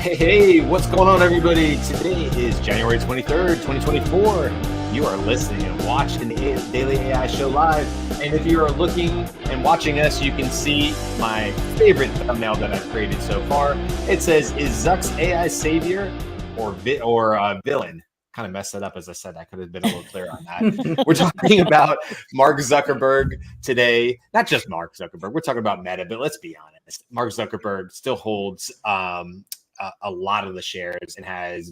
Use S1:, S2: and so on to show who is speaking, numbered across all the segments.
S1: Hey, what's going on, everybody? Today is January 23rd, 2024. You are listening and watching the Daily AI Show live. And if you are looking and watching us, you can see my favorite thumbnail that I've created so far. It says, is Zuck's AI savior or villain? Kind of messed that up as I said. I could have been a little clearer on that. We're talking about Mark Zuckerberg today. Not just Mark Zuckerberg. We're talking about Meta, but let's be honest. Mark Zuckerberg still holds a lot of the shares and has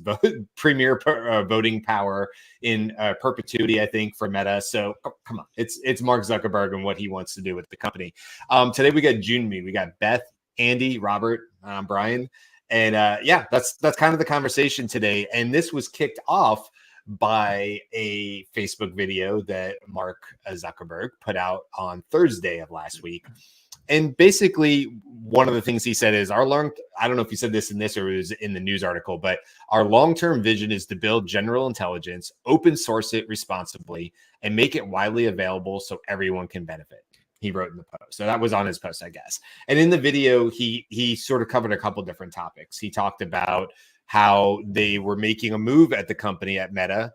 S1: premier voting power in perpetuity, I think, for Meta. So come on, it's Mark Zuckerberg and what he wants to do with the company. Today we got Junmi, we got Beth, Andy, Robert, Brian. And yeah, that's kind of the conversation today. And this was kicked off by a Facebook video that Mark Zuckerberg put out on Thursday of last week. And basically, one of the things he said is I don't know if he said this in this or it was in the news article, but our long-term vision is to build general intelligence, open source it responsibly, and make it widely available so everyone can benefit. He wrote in the post. So that was on his post, I guess. And in the video, he sort of covered a couple different topics. He talked about how they were making a move at the company at Meta.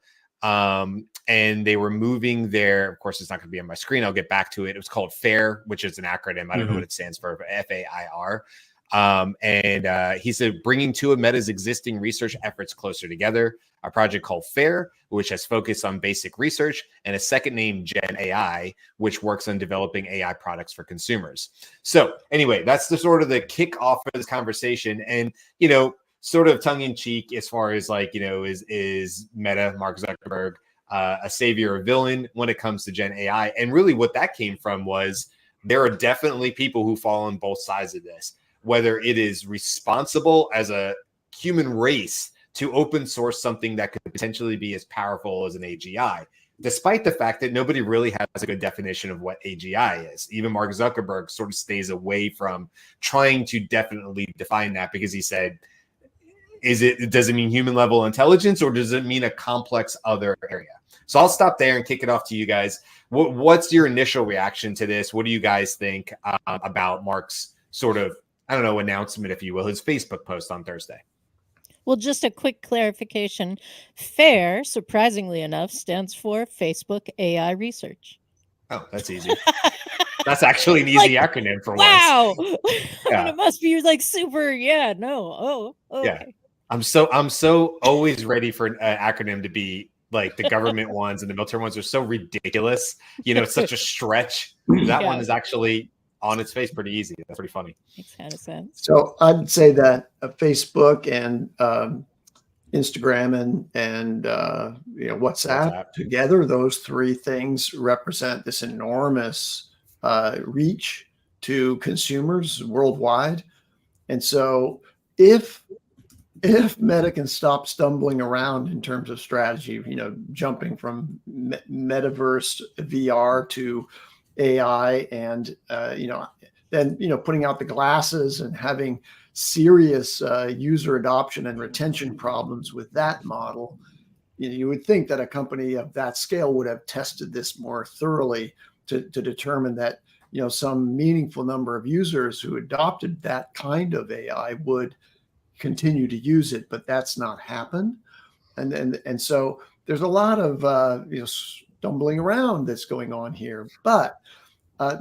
S1: And they were moving their, of course, it's not going to be on my screen. I'll get back to it. It was called FAIR, which is an acronym. I don't know what it stands for, but FAIR. And he said, bringing two of Meta's existing research efforts closer together, a project called FAIR, which has focused on basic research, and a second named Gen AI, which works on developing AI products for consumers. So anyway, that's the sort of the kickoff for this conversation. And, sort of tongue in cheek as far as is Meta, Mark Zuckerberg, a savior or villain when it comes to Gen AI? And really what that came from was there are definitely people who fall on both sides of this, whether it is responsible as a human race to open source something that could potentially be as powerful as an AGI, despite the fact that nobody really has a good definition of what AGI is. Even Mark Zuckerberg sort of stays away from trying to definitely define that because he said, does it mean human level intelligence or does it mean a complex other area? So I'll stop there and kick it off to you guys. What's your initial reaction to this? What do you guys think about Mark's sort of, announcement, if you will, his Facebook post on Thursday?
S2: Well, just a quick clarification. FAIR, surprisingly enough, stands for Facebook AI Research.
S1: Oh, that's easy. That's actually an easy acronym for once.
S2: Wow. Yeah. It must be super. Yeah, no. Oh, okay.
S1: Yeah. I'm so always ready for an acronym to be like the government ones and the military ones are so ridiculous. It's such a stretch. That one is actually on its face pretty easy. That's pretty funny.
S2: Makes kind of sense.
S3: So I'd say that Facebook and Instagram and WhatsApp together, those three things represent this enormous reach to consumers worldwide. And so if Meta can stop stumbling around in terms of strategy, jumping from metaverse VR to AI and, then, putting out the glasses and having serious user adoption and retention problems with that model, you would think that a company of that scale would have tested this more thoroughly to determine that, some meaningful number of users who adopted that kind of AI would continue to use it, but that's not happened. And so there's a lot of, stumbling around that's going on here, but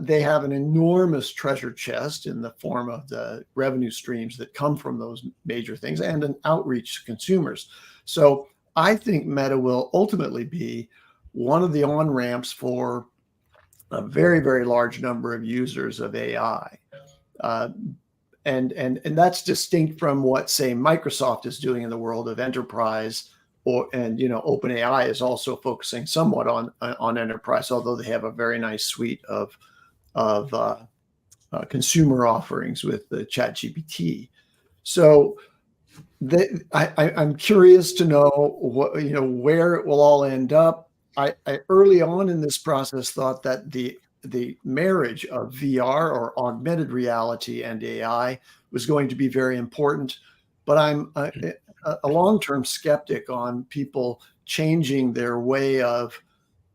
S3: they have an enormous treasure chest in the form of the revenue streams that come from those major things and an outreach to consumers. So I think Meta will ultimately be one of the on-ramps for a very, very large number of users of AI. And that's distinct from what, say, Microsoft is doing in the world of enterprise, OpenAI is also focusing somewhat on enterprise, although they have a very nice suite of consumer offerings with the ChatGPT. So I'm curious to know where it will all end up. I early on in this process thought that the marriage of VR or augmented reality and AI was going to be very important, but I'm a long-term skeptic on people changing their way of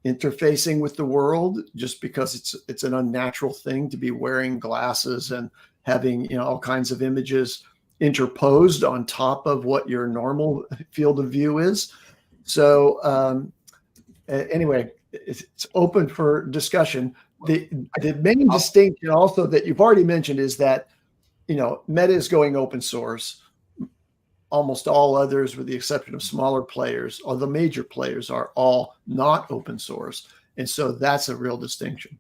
S3: interfacing with the world just because it's an unnatural thing to be wearing glasses and having all kinds of images interposed on top of what your normal field of view is. So anyway, it's open for discussion. The main distinction also that you've already mentioned is that, Meta is going open source. Almost all others, with the exception of smaller players, or the major players, are all not open source. And so that's a real distinction.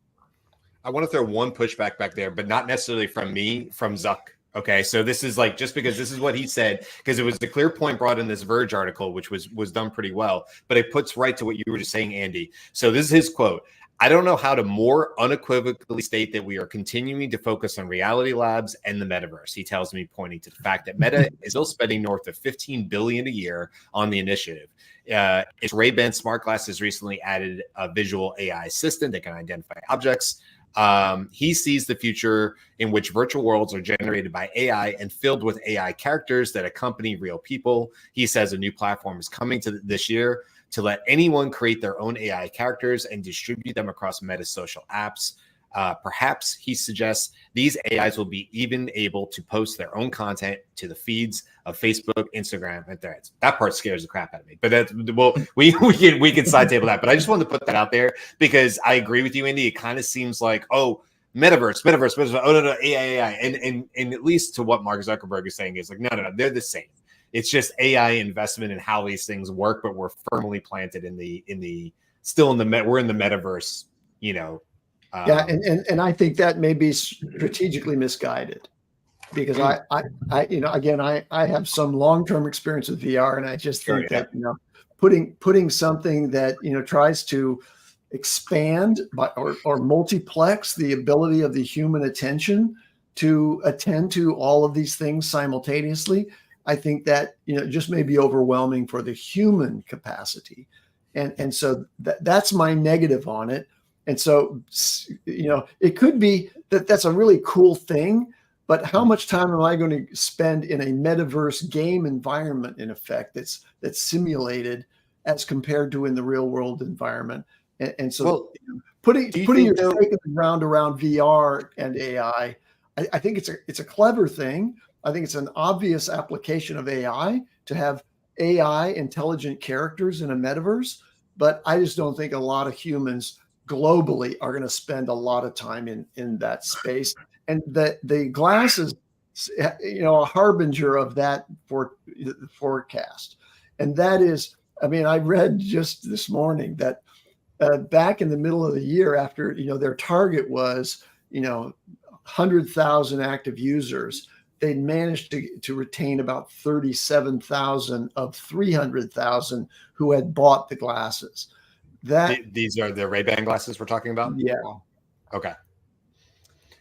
S1: I want to throw one pushback back there, but not necessarily from me, from Zuck. Okay, so this is like, just because this is what he said, because it was the clear point brought in this Verge article, which was done pretty well, but it puts right to what you were just saying, Andy. So this is his quote. I don't know how to more unequivocally state that we are continuing to focus on reality labs and the metaverse. He tells me, pointing to the fact that Meta is still spending north of $15 billion a year on the initiative. Its Ray-Ban smart glasses recently added a visual AI assistant that can identify objects. He sees the future in which virtual worlds are generated by AI and filled with AI characters that accompany real people. He says a new platform is coming to this year to let anyone create their own AI characters and distribute them across Meta's social apps. Perhaps, he suggests, these AIs will be even able to post their own content to the feeds of Facebook, Instagram, and Threads. That part scares the crap out of me. But that's, well, we can side table that. But I just wanted to put that out there because I agree with you, Andy. It kind of seems like, oh, metaverse. Oh no, AI. And at least to what Mark Zuckerberg is saying is like, no, they're the same. It's just AI investment and how these things work, but we're firmly planted in the we're in the metaverse,
S3: Yeah, and I think that may be strategically misguided, because I have some long-term experience with VR, and I just think that putting something that tries to expand or multiplex the ability of the human attention to attend to all of these things simultaneously, I think that just may be overwhelming for the human capacity, and so that's my negative on it. And so, it could be that that's a really cool thing, but how much time am I going to spend in a metaverse game environment, in effect, that's simulated as compared to in the real world environment? And so, putting your stake in the ground around VR and AI, I think it's a clever thing. I think it's an obvious application of AI to have AI intelligent characters in a metaverse, but I just don't think a lot of humans globally are going to spend a lot of time in that space. And the glasses, a harbinger of that for the forecast. And that is, I read just this morning that back in the middle of the year, after, their target was, 100,000 active users, they managed to retain about 37,000 of 300,000 who had bought the glasses.
S1: These are the Ray-Ban glasses we're talking about?
S3: Yeah.
S1: Okay.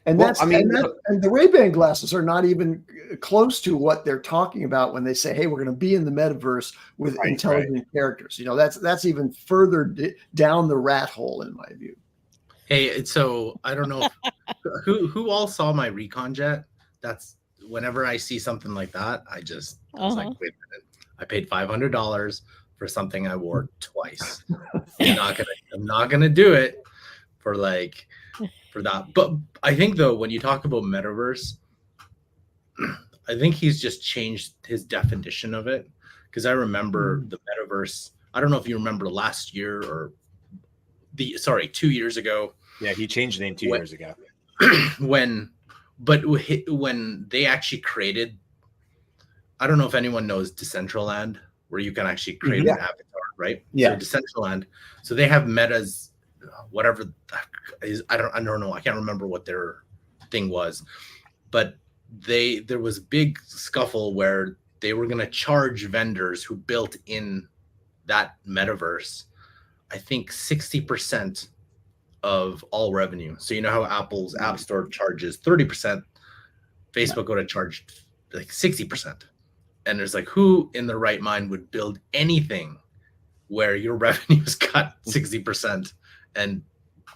S3: And and the Ray-Ban glasses are not even close to what they're talking about when they say, hey, we're going to be in the metaverse with intelligent characters. That's even further down the rat hole, in my view.
S4: Hey, so I don't know who all saw my recon jet. That's whenever I see something like that, I was like, wait a minute, I paid $500 for something I wore twice. I'm not gonna do it for that. But I think, though, when you talk about metaverse, I think he's just changed his definition of it, because I remember the metaverse. I don't know if you remember last year or 2 years ago.
S1: Yeah, he changed the name 2 years ago.
S4: when they actually created, I don't know if anyone knows Decentraland, where you can actually create an avatar, right?
S3: Yeah.
S4: So Decentraland. So they have Meta's whatever is, I don't know. I can't remember what their thing was, but there was a big scuffle where they were going to charge vendors who built in that metaverse, I think 60% of all revenue. So how Apple's App Store charges 30%, Facebook would have charged like 60%. And there's like, who in their right mind would build anything where your revenue is cut 60% and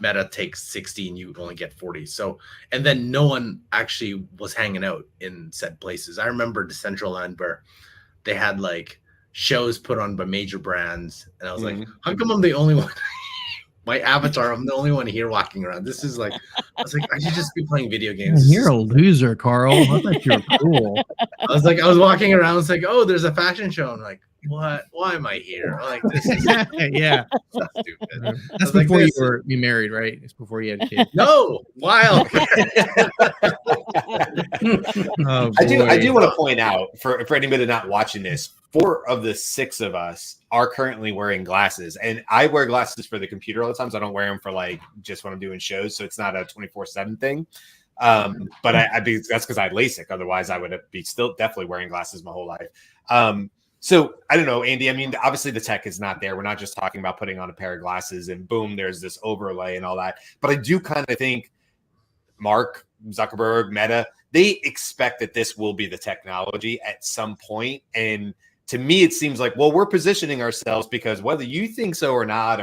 S4: Meta takes 60 and you only get 40? So, and then no one actually was hanging out in said places. I remember Decentraland, where they had like shows put on by major brands, and I was like, how come I'm the only one my avatar. I'm the only one here walking around. This is like, I was like, I should just be playing video games.
S5: You're a loser, Carl. I thought you were cool.
S4: I was walking around. It's like, oh, there's a fashion show. I'm like, what? Why am I here? I'm like, this is
S5: yeah.
S4: so stupid.
S5: That's before you married, right? It's before you had kids.
S4: No, wild.
S5: Oh,
S1: I do want to point out for anybody not watching this, 4 of the 6 of us are currently wearing glasses, and I wear glasses for the computer all the time. So I don't wear them for like just when I'm doing shows. So it's not a 24/7 thing. But that's because I had LASIK. Otherwise, I would be still definitely wearing glasses my whole life. So I don't know, Andy. I mean, obviously the tech is not there. We're not just talking about putting on a pair of glasses and boom, there's this overlay and all that. But I do kind of think Mark Zuckerberg, Meta, they expect that this will be the technology at some point. And to me, it seems like, well, we're positioning ourselves because whether you think so or not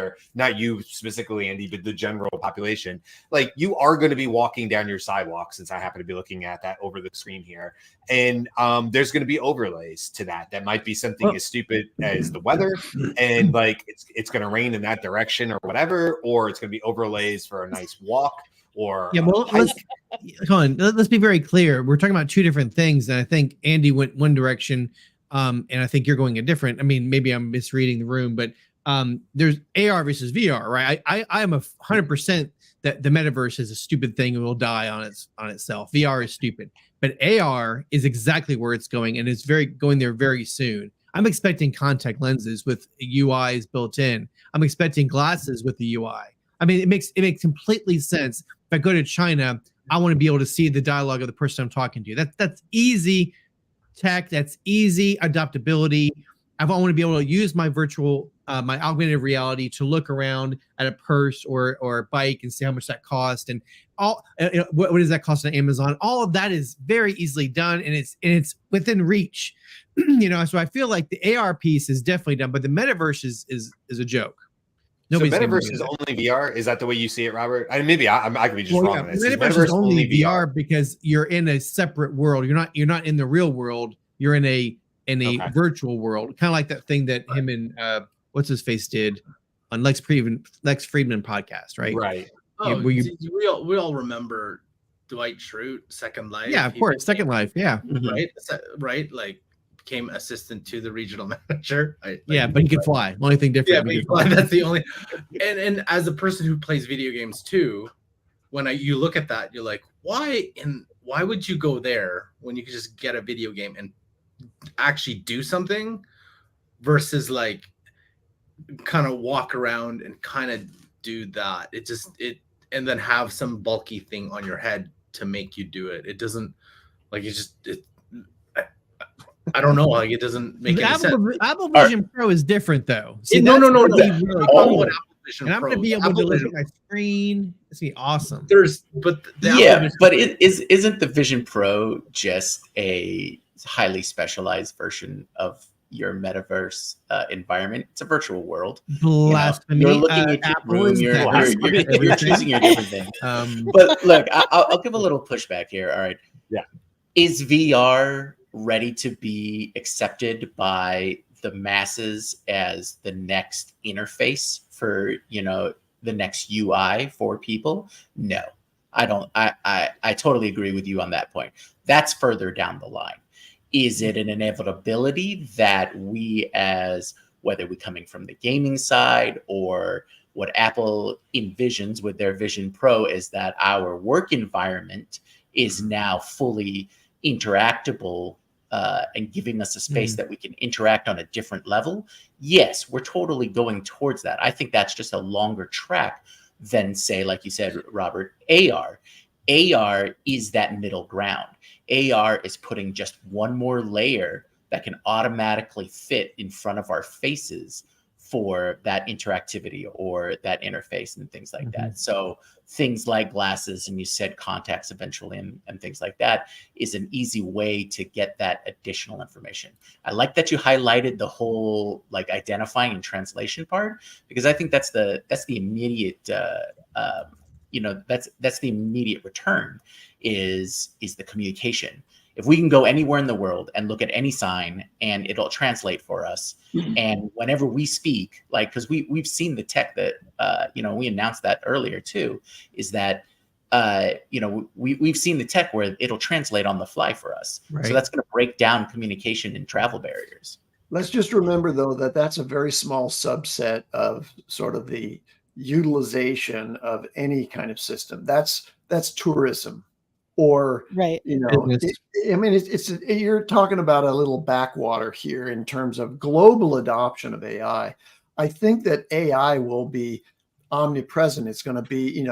S1: you specifically, Andy, but the general population, like you are going to be walking down your sidewalk, since I happen to be looking at that over the screen here. And there's going to be overlays to that. That might be something as stupid as the weather and like it's going to rain in that direction or whatever, or it's going to be overlays for a nice walk. Or
S5: yeah, well, let's be very clear. We're talking about 2 different things, and I think Andy went one direction, and I think you're going a different. I mean, maybe I'm misreading the room, but there's AR versus VR, right? I am 100% that the metaverse is a stupid thing and will die on itself. VR is stupid, but AR is exactly where it's going, and it's going there very soon. I'm expecting contact lenses with UIs built in. I'm expecting glasses with the UI. I mean, it makes completely sense. If I go to China, I want to be able to see the dialogue of the person I'm talking to. That's easy tech. That's easy adaptability. I want to be able to use my my augmented reality to look around at a purse or a bike and see how much that cost and all. What does that cost on Amazon? All of that is very easily done, and it's within reach. So I feel like the AR piece is definitely done, but the metaverse is a joke.
S1: So metaverse is only VR. Is that the way you see it, Robert? I mean, maybe I could be just wrong on this.
S5: Metaverse is only VR because you're in a separate world. You're not in the real world. You're in a virtual world, kind of like that thing that him and what's his face did on Lex Friedman podcast, right?
S1: Right.
S4: Oh, we all remember Dwight Schrute, Second Life.
S5: Yeah, of course, Second Life. Yeah,
S4: right. Like became assistant to the regional manager.
S5: But he could fly. Only thing different.
S4: Yeah, but he could fly. That's the only. And as a person who plays video games too, when you look at that, you're like, why would you go there when you could just get a video game and actually do something versus like kind of walk around and kind of do that? And then have some bulky thing on your head to make you do it. It doesn't like I don't know. Like it doesn't make any sense.
S5: Apple Vision Pro is different though.
S4: See, no.
S5: And I'm going
S4: to
S5: be able to look at my screen. It's gonna be awesome.
S6: But isn't the Vision Pro just a highly specialized version of your metaverse environment? It's a virtual world.
S5: Blasphemy.
S6: You're looking at your room. You're choosing your different thing. But look, I'll give a little pushback here. All right.
S1: Yeah.
S6: Is VR ready to be accepted by the masses as the next interface for, the next UI for people? No, I don't. I totally agree with you on that point. That's further down the line. Is it an inevitability that we, as whether we're coming from the gaming side or what Apple envisions with their Vision Pro, is that our work environment is now fully interactable and giving us a space that we can interact on a different level? Yes, we're totally going towards that. I think that's just a longer track than, say, like you said, Robert, AR. AR is that middle ground. AR is putting just one more layer that can automatically fit in front of our faces for that interactivity or that interface and things like that. So things like glasses, and you said contacts eventually and things like that, is an easy way to get that additional information. I like that you highlighted the whole like identifying and translation part, because I think that's the immediate that's the immediate return is the communication. if we can go anywhere in the world and look at any sign and it'll translate for us. And whenever we speak, like, because we've seen the tech that, we announced that earlier too, is that, we've seen the tech where it'll translate on the fly for us.
S5: Right.
S6: So that's going to break down communication and travel barriers.
S3: Let's just remember, though, that that's a very small subset of sort of the utilization of any kind of system. That's tourism, or
S2: Right.
S3: you're talking about a little backwater here in terms of global adoption of AI. I think that AI will be omnipresent. It's going to be,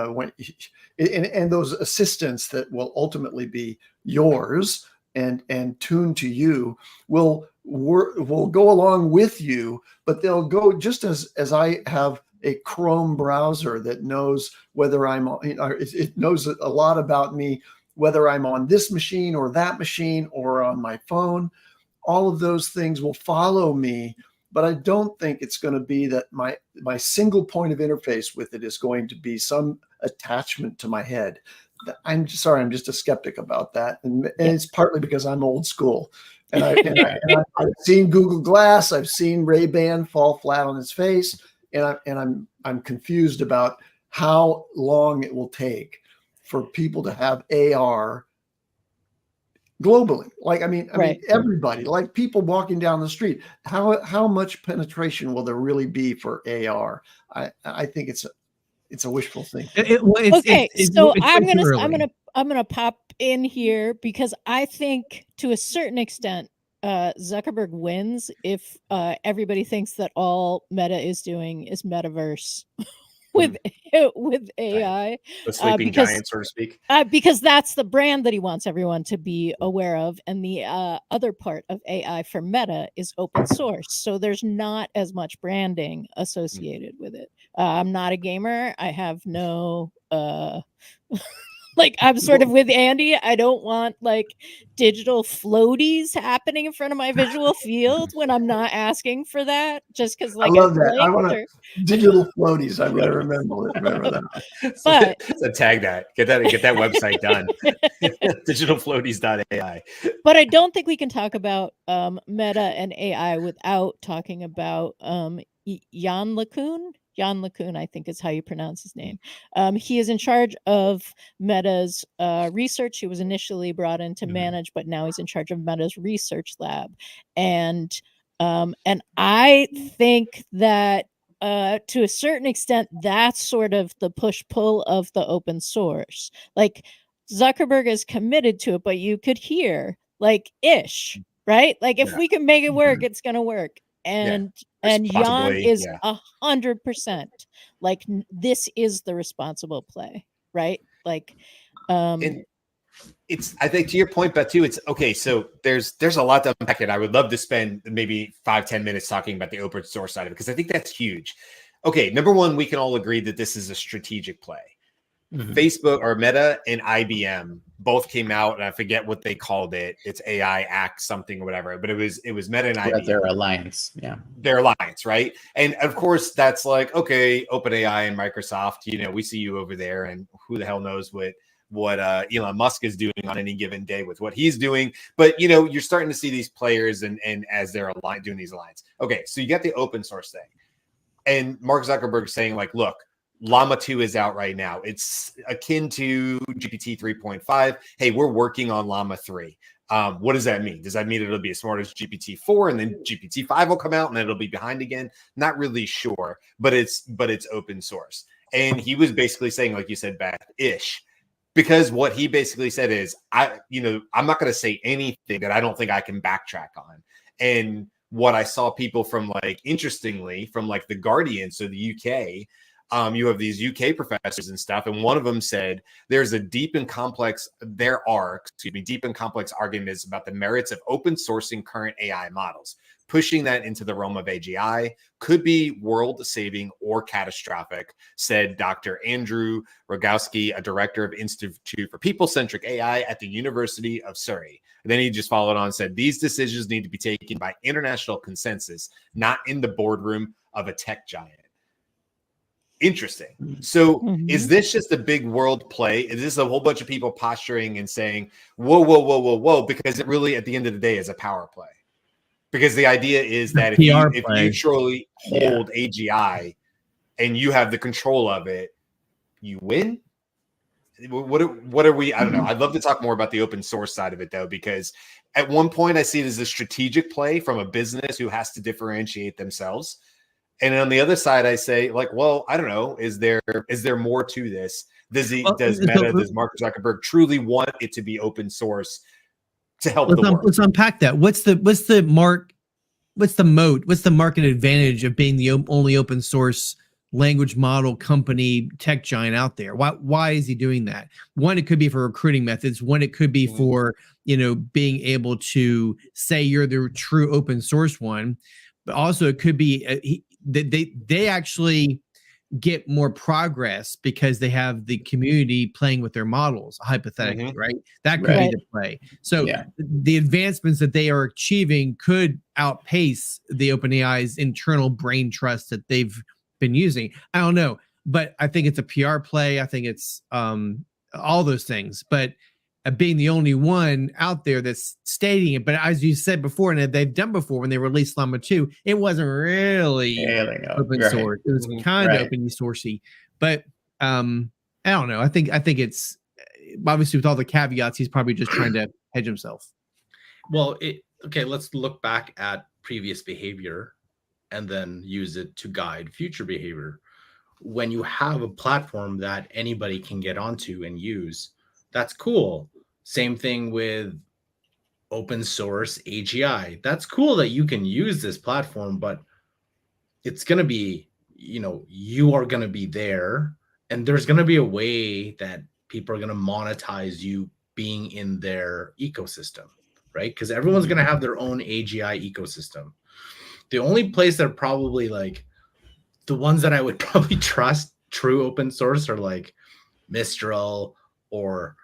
S3: and those assistants that will ultimately be yours and tuned to you will go along with you, but they'll go just as I have a Chrome browser that knows whether I'm, it knows a lot about me, whether I'm on this machine or that machine or on my phone. All of those things will follow me, but I don't think it's going to be that my single point of interface with it is going to be some attachment to my head. I'm sorry, I'm just a skeptic about that, and it's partly because I'm old school, and I've seen Google Glass, I've seen Ray-Ban fall flat on its face, and I'm confused about how long it will take for people to have AR globally. Like, I mean, everybody, like people walking down the street, how much penetration will there really be for AR? I think it's a wishful thinking.
S2: I'm gonna pop in here because I think to a certain extent Zuckerberg wins if everybody thinks that all Meta is doing is metaverse with AI,
S1: the sleeping giant, so to speak,
S2: because that's the brand that he wants everyone to be aware of. And the other part of AI for Meta is open source, so there's not as much branding associated with it. I'm not a gamer. I have no like, I'm sort of with Andy. I don't want like digital floaties happening in front of my visual field when I'm not asking for that. Just because, like,
S3: I love that. I want to digital floaties. I'm going to remember that.
S1: So tag that. Get that website done. Digitalfloaties.ai.
S2: But I don't think we can talk about Meta and AI without talking about Jan LeCun. Jan LeCun, I think is how you pronounce his name. He is in charge of Meta's research. He was initially brought in to manage, but now he's in charge of Meta's research lab. And I think that to a certain extent, that's sort of the push-pull of the open source. Like, Zuckerberg is committed to it, but you could hear like ish, right? Like, if we can make it work, it's gonna work. And Jan is 100% like, this is the responsible play, right? Like,
S1: it's, I think to your point, Beth, too, it's okay. So there's a lot to unpack, and I would love to spend maybe 5-10 minutes talking about the open source side of it, because I think that's huge. Okay, number one, we can all agree that this is a strategic play. Facebook or Meta and IBM both came out, and I forget what they called it. It's AI Act something or whatever, but it was Meta and IBM.
S6: Their alliance,
S1: their alliance, right? And of course, that's like, okay, OpenAI and Microsoft. We see you over there, and who the hell knows what Elon Musk is doing on any given day with what he's doing. But you're starting to see these players and as they're doing these alliances. Okay, so you got the open source thing, and Mark Zuckerberg saying like, look, Llama 2 is out right now. It's akin to GPT 3.5. Hey, we're working on Llama 3. What does that mean? Does that mean it'll be as smart as GPT 4 and then GPT 5 will come out and then it'll be behind again? Not really sure, but it's open source. And he was basically saying, like you said, Beth-ish, because what he basically said is, I'm not going to say anything that I don't think I can backtrack on. And what I saw people from, like, interestingly, from like The Guardian, so the UK, you have these UK professors and stuff, and one of them said there are deep and complex arguments about the merits of open sourcing current AI models. Pushing that into the realm of AGI could be world-saving or catastrophic, said Dr. Andrew Rogowski, a director of Institute for People-Centric AI at the University of Surrey. And then he just followed on and said, these decisions need to be taken by international consensus, not in the boardroom of a tech giant. Interesting. So is
S2: Mhm.
S1: this just a big world play? Is this a whole bunch of people posturing and saying, whoa, whoa, whoa, whoa, whoa? Because it really, at the end of the day, is a power play. Because the idea is that if you truly hold AGI and you have the control of it, you win. What are we? I don't know. I'd love to talk more about the open source side of it, though, because at one point I see it as a strategic play from a business who has to differentiate themselves. And on the other side, I say, like, well, I don't know. Is there more to this? Does Meta, does Mark Zuckerberg truly want it to be open source to help the world?
S5: Let's unpack that. What's the moat? What's the market advantage of being the only open source language model company tech giant out there? Why is he doing that? One, it could be for recruiting methods. One, it could be for, being able to say you're the true open source one. But also it could be they actually get more progress because they have the community playing with their models, hypothetically, right? That could be the play. So the advancements that they are achieving could outpace the OpenAI's internal brain trust that they've been using. I don't know, but I think it's a PR play. I think it's all those things, but being the only one out there that's stating it. But as you said before, and they've done before when they released Llama 2, it wasn't really open source. It was kind of open sourcey. But I don't know. I think it's obviously with all the caveats, he's probably just trying to hedge himself.
S4: Well, let's look back at previous behavior and then use it to guide future behavior. When you have a platform that anybody can get onto and use, that's cool. Same thing with open source AGI. That's cool that you can use this platform, but it's going to be, you are going to be there, and there's going to be a way that people are going to monetize you being in their ecosystem, right? Because everyone's going to have their own AGI ecosystem. The only place that probably like the ones that I would probably trust true open source are like Mistral or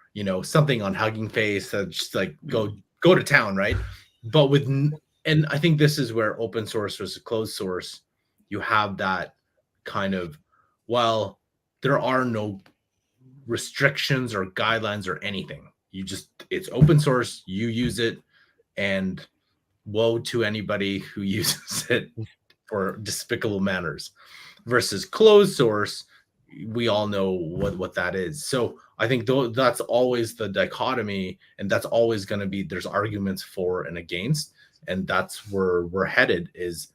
S4: something on Hugging Face that just like go to town, right? But and I think this is where open source versus closed source, you have that kind of, well, there are no restrictions or guidelines or anything. It's open source, you use it, and woe to anybody who uses it for despicable manners. Versus closed source, we all know what that is. So I think that's always the dichotomy, and that's always going to be, there's arguments for and against, and that's where we're headed, is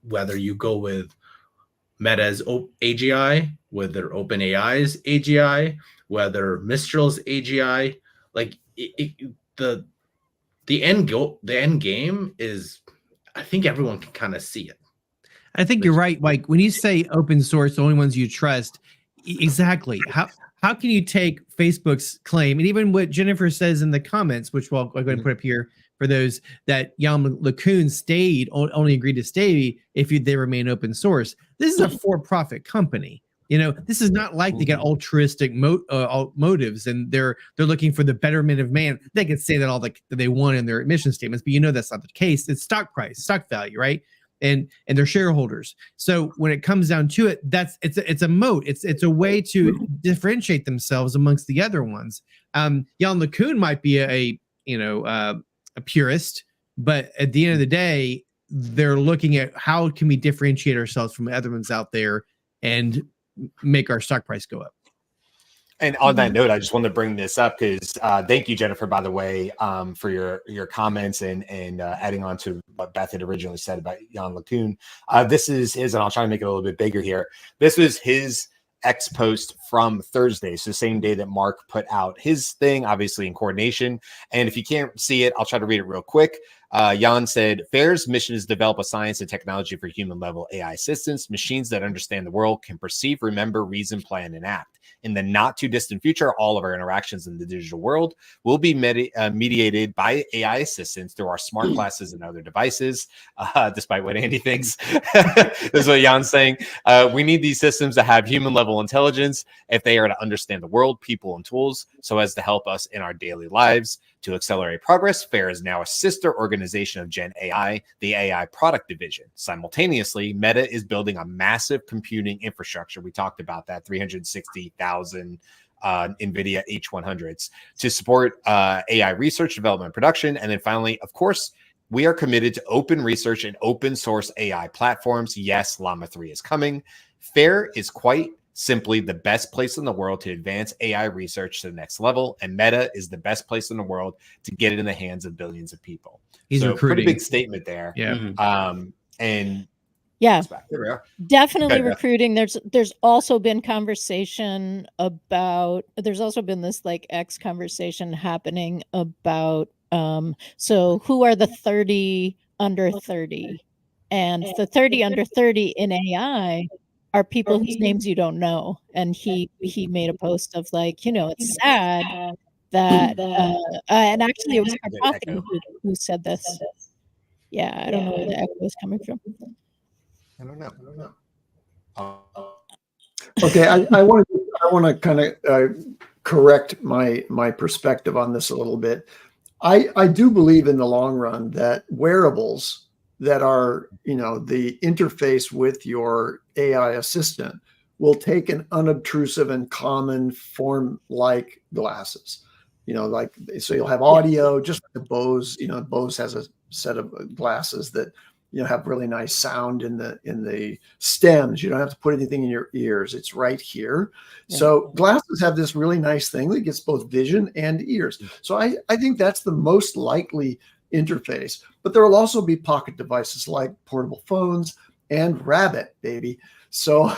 S4: whether you go with Meta's AGI, whether OpenAI's AGI, whether Mistral's AGI, like the end game is, I think everyone can kind of see it.
S5: I think you're right. Like when you say open source, the only ones you trust, exactly. How can you take Facebook's claim, and even what Jennifer says in the comments, which I'll go ahead and put up here for those, that Jan LeCun only agreed to stay if they remain open source. This is a for-profit company. This is not like they got altruistic motives and they're looking for the betterment of man. They can say that all that they want in their mission statements, but that's not the case. It's stock price, stock value, right? And their shareholders. So when it comes down to it, it's a moat. It's a way to differentiate themselves amongst the other ones. Jan LeCun might be a purist, but at the end of the day, they're looking at how can we differentiate ourselves from other ones out there and make our stock price go up.
S1: And on that note, I just wanted to bring this up because thank you, Jennifer, by the way, for your comments and adding on to what Beth had originally said about Jan LeCun. This is his, and I'll try to make it a little bit bigger here. This was his X post from Thursday, so the same day that Mark put out his thing, obviously in coordination. And if you can't see it, I'll try to read it real quick. Jan said, FAIR's mission is to develop a science and technology for human-level AI assistants. Machines that understand the world can perceive, remember, reason, plan, and act. In the not-too-distant future, all of our interactions in the digital world will be mediated by AI assistants through our smart glasses and other devices, despite what Andy thinks. This is what Jan's saying. We need these systems to have human-level intelligence if they are to understand the world, people, and tools, so as to help us in our daily lives. To accelerate progress, FAIR is now a sister organization of Gen AI, the AI product division. Simultaneously, Meta is building a massive computing infrastructure. We talked about that, 360,000 NVIDIA H100s to support AI research, development, production. And then finally, of course, we are committed to open research and open source AI platforms. Yes, Llama 3 is coming. FAIR is quite simply the best place in the world to advance AI research to the next level, and Meta is the best place in the world to get it in the hands of billions of people.
S5: He's
S1: so
S5: recruiting.
S1: Pretty big statement there.
S5: Yeah.
S1: And
S2: yeah,
S1: there we are.
S2: Definitely recruiting. There's also been conversation about, there's also been this like X conversation happening about so who are the 30 under 30? And the 30 under 30 in AI are people whose names you don't know. And he made a post of like, it's sad that and actually it was Karpathy who said this. Yeah, I don't know where the echo is coming from.
S1: I don't know.
S3: Okay, I want to kind of correct my perspective on this a little bit. I do believe in the long run that wearables that are, the interface with your AI assistant will take an unobtrusive and common form like glasses. So you'll have audio, just like the Bose. Bose has a set of glasses that have really nice sound in the stems. You don't have to put anything in your ears. It's right here. Yeah. So glasses have this really nice thing that gets both vision and ears. So I think that's the most likely interface. But there will also be pocket devices like portable phones and Rabbit, baby. So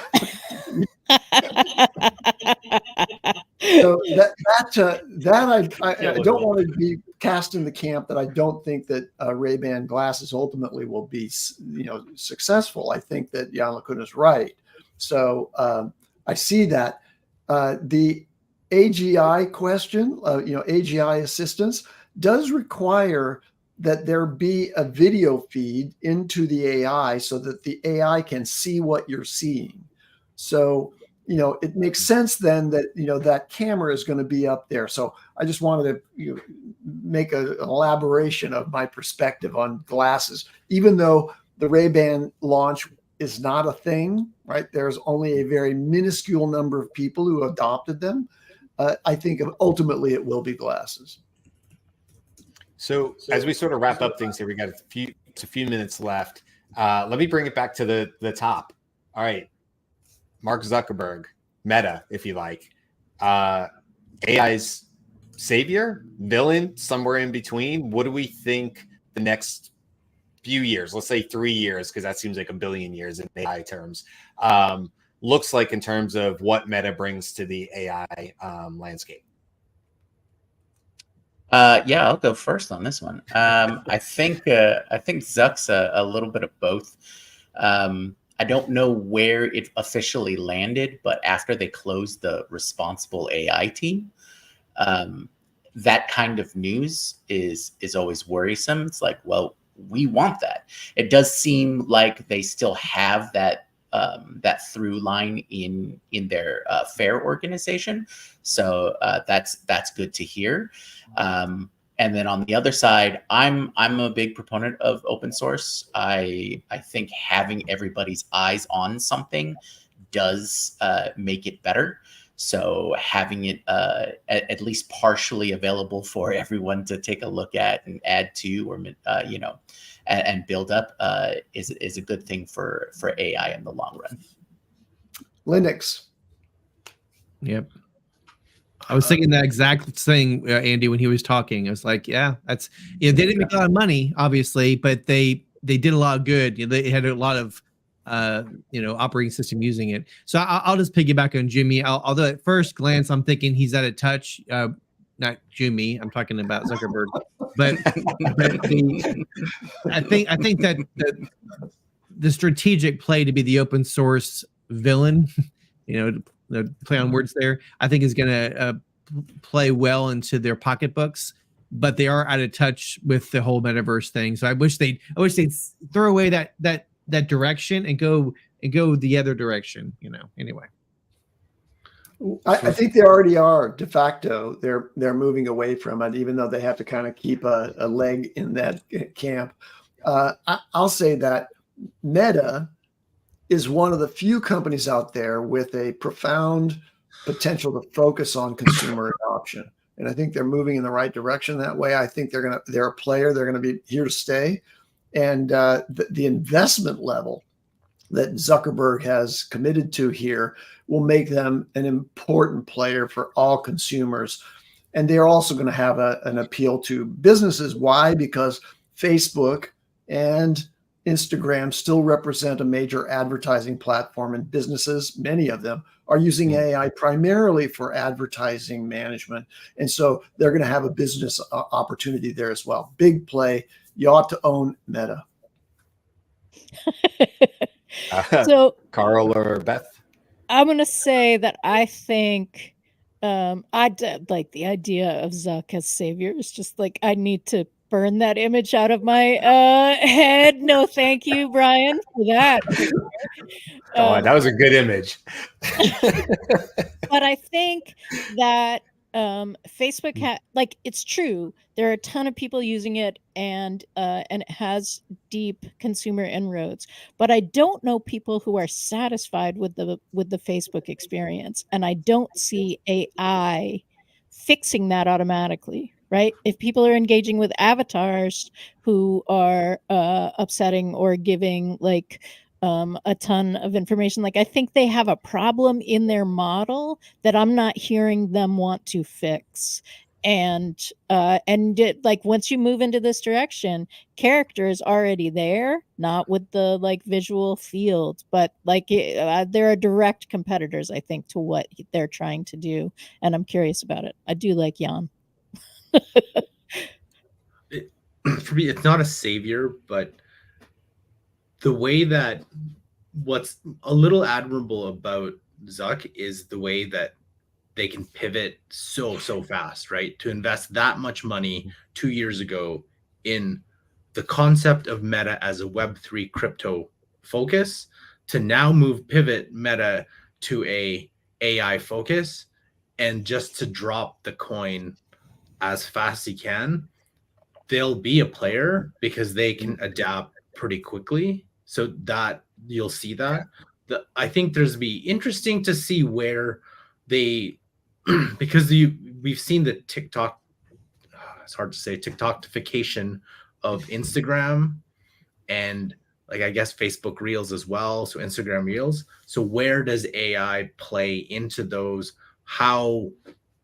S3: So I don't want to be cast in the camp that I don't think that Ray-Ban glasses ultimately will be, successful. I think that Jan LeCun is right. So I see that. The AGI question, AGI assistance does require that there be a video feed into the AI so that the AI can see what you're seeing. So it makes sense then that, that camera is going to be up there. So I just wanted to make an elaboration of my perspective on glasses, even though the Ray-Ban launch is not a thing, right? There's only a very minuscule number of people who adopted them. I think ultimately it will be glasses.
S1: So as we sort of wrap up things here, we got a few minutes left. Let me bring it back to the top. All right. Mark Zuckerberg, Meta, if you like, AI's savior, villain, somewhere in between. What do we think the next few years, let's say 3 years, because that seems like a billion years in AI terms, looks like in terms of what Meta brings to the AI landscape?
S6: Yeah, I'll go first on this one. I think Zuck's a little bit of both. I don't know where it officially landed, but after they closed the responsible AI team, that kind of news is always worrisome. It's like, well, we want that. It does seem like they still have that through line in their FAIR organization, so that's good to hear. And then on the other side, I'm a big proponent of open source. I think having everybody's eyes on something does make it better. So having it at least partially available for everyone to take a look at and add to, or and build up is a good thing for AI in the long run.
S3: Linux.
S5: Yep. I was thinking that exact thing, Andy, when he was talking. I was like, yeah, that's, they didn't make a lot of money, obviously, but they did a lot of good. They had a lot of, operating system using it. So I'll just piggyback on Jimmy. Although at first glance, I'm thinking he's out of touch. Not Jimmy. I'm talking about Zuckerberg. But I think that the strategic play to be the open source villain, play on words there, I think is going to play well into their pocketbooks, but they are out of touch with the whole metaverse thing. So I wish they'd throw away that direction and go the other direction. Anyway.
S3: I think they already are de facto. They're moving away from it, even though they have to kind of keep a leg in that camp. I'll say that Meta is one of the few companies out there with a profound potential to focus on consumer adoption. And I think they're moving in the right direction that way. I think they're a player. They're going to be here to stay. And the investment level that Zuckerberg has committed to here will make them an important player for all consumers. And they're also going to have an appeal to businesses. Why? Because Facebook and Instagram still represent a major advertising platform, and businesses, many of them, are using AI primarily for advertising management. And so they're going to have a business opportunity there as well. Big play. You ought to own Meta.
S2: So,
S1: Carl or Beth?
S2: I'm going to say that I think I did like the idea of Zuck as savior. It's just like, I need to burn that image out of my head. No, thank you, Brian, for that.
S1: That was a good image.
S2: But I think that Facebook it's true. There are a ton of people using it, and it has deep consumer inroads. But I don't know people who are satisfied with the Facebook experience, and I don't see AI fixing that automatically. Right? If people are engaging with avatars who are upsetting or giving a ton of information, I think they have a problem in their model that I'm not hearing them want to fix. And once you move into this direction, character is already there, not with the visual field, but there are direct competitors, I think, to what they're trying to do, and I'm curious about it. I do like Jan.
S4: For me, it's not a savior, but the way that what's a little admirable about Zuck is the way that they can pivot so fast, right? To invest that much money 2 years ago in the concept of Meta as a Web3 crypto focus, to now pivot Meta to a AI focus, and just to drop the coin as fast as he can. They'll be a player because they can adapt pretty quickly. So that you'll see that. I think there's be interesting to see where they, because we've seen the TikTok, it's hard to say, TikTokification of Instagram, and I guess Facebook Reels as well. So Instagram Reels. So where does AI play into those? How,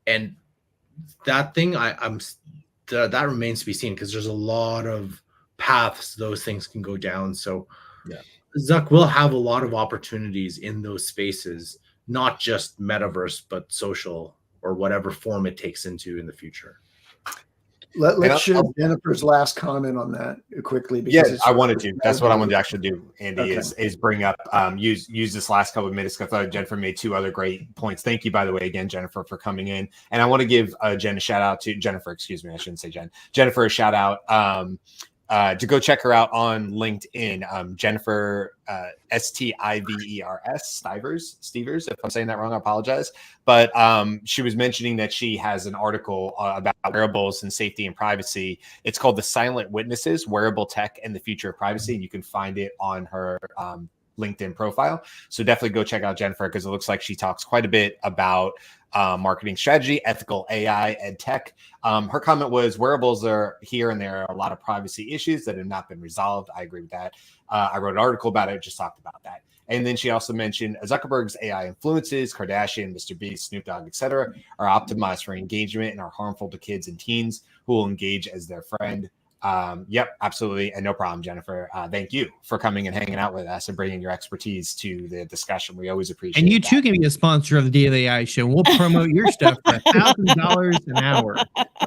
S4: and that thing, that remains to be seen, because there's a lot of paths those things can go down. So yeah, Zuck will have a lot of opportunities in those spaces, not just metaverse, but social or whatever form it takes into in the future.
S3: Let's share Jennifer's last comment on that quickly.
S1: Because I wanted to. That's what I wanted to actually do, Andy, is bring up, use this last couple of minutes, because I thought Jennifer made 2 other great points. Thank you, by the way, again, Jennifer, for coming in. And I want to give Jen a shout out to Jennifer. Excuse me, I shouldn't say Jen. Jennifer a shout out to go check her out on LinkedIn. Jennifer Stevers. If I'm saying that wrong, I apologize. But she was mentioning that she has an article about wearables and safety and privacy. It's called "The Silent Witnesses: Wearable Tech and the Future of Privacy," and you can find it on her LinkedIn profile. So definitely go check out Jennifer, because it looks like she talks quite a bit about marketing strategy, ethical AI, and tech. Her comment was, wearables are here, and there are a lot of privacy issues that have not been resolved. I agree with that. I wrote an article about it, just talked about that. And then she also mentioned Zuckerberg's AI influences, Kardashian, Mr. Beast, Snoop Dogg, etc., are optimized for engagement and are harmful to kids and teens who will engage as their friend. Yep, absolutely. And no problem, Jennifer. Thank you for coming and hanging out with us and bringing your expertise to the discussion. We always appreciate it.
S5: And you too can be a sponsor of the Daily AI Show. We'll promote your stuff for $1,000 an hour.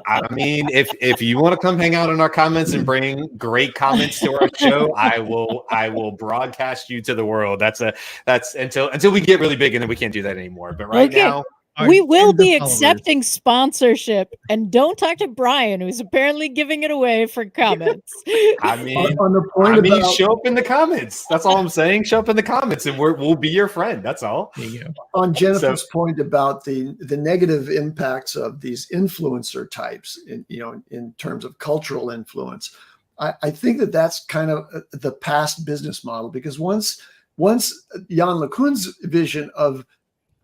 S1: I mean, if you want to come hang out in our comments and bring great comments to our show, I will broadcast you to the world. That's until we get really big, and then we can't do that anymore. But right now,
S2: We will be
S5: followers.
S2: accepting sponsorship, and don't talk to Brian, who's apparently giving it away for comments.
S1: I mean,
S3: On the point about
S1: show up in the comments. That's all I'm saying. Show up in the comments, and we'll be your friend. That's all.
S5: There you go.
S3: on Jennifer's point about the negative impacts of these influencer types, in terms of cultural influence, I think that that's kind of the past business model, because once Jan LeCun's vision of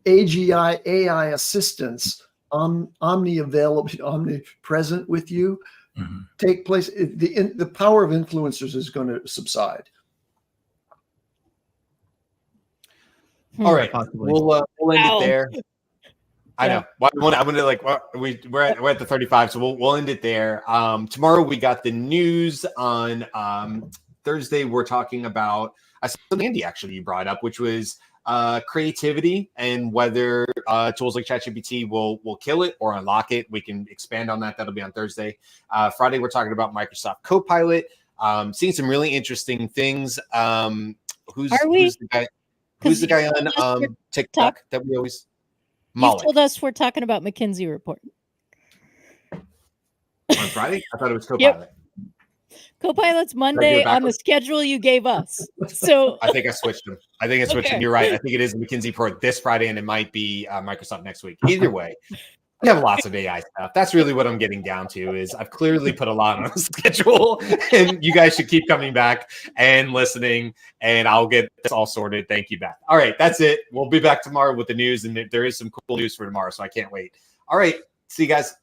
S3: AGI AI assistance, omnipresent with you, take place, the power of influencers is going to subside.
S1: All right,
S5: Possibly.
S1: we'll end
S2: Ow.
S1: it there. I
S2: Yeah.
S1: know. I'm gonna we're at the 35, so we'll end it there. Tomorrow we got the news on Thursday. We're talking about something Andy actually you brought up, which was creativity and whether tools like ChatGPT will kill it or unlock it. We can expand on that. That'll be on Thursday. Friday we're talking about Microsoft Copilot. Seeing some really interesting things. Who's the guy? Who's the guy on TikTok that we always?
S2: You told us we're talking about McKinsey report
S1: on Friday. I thought it was Copilot.
S2: Yep. Copilot's Monday on the schedule you gave us. So
S1: I think I switched them. Okay. You're right. I think it is McKinsey report this Friday, and it might be Microsoft next week. Either way, we have lots of AI stuff. That's really what I'm getting down to. Is I've clearly put a lot on the schedule, and you guys should keep coming back and listening, and I'll get this all sorted. Thank you, Beth. All right, that's it. We'll be back tomorrow with the news, and there is some cool news for tomorrow, so I can't wait. All right, see you guys.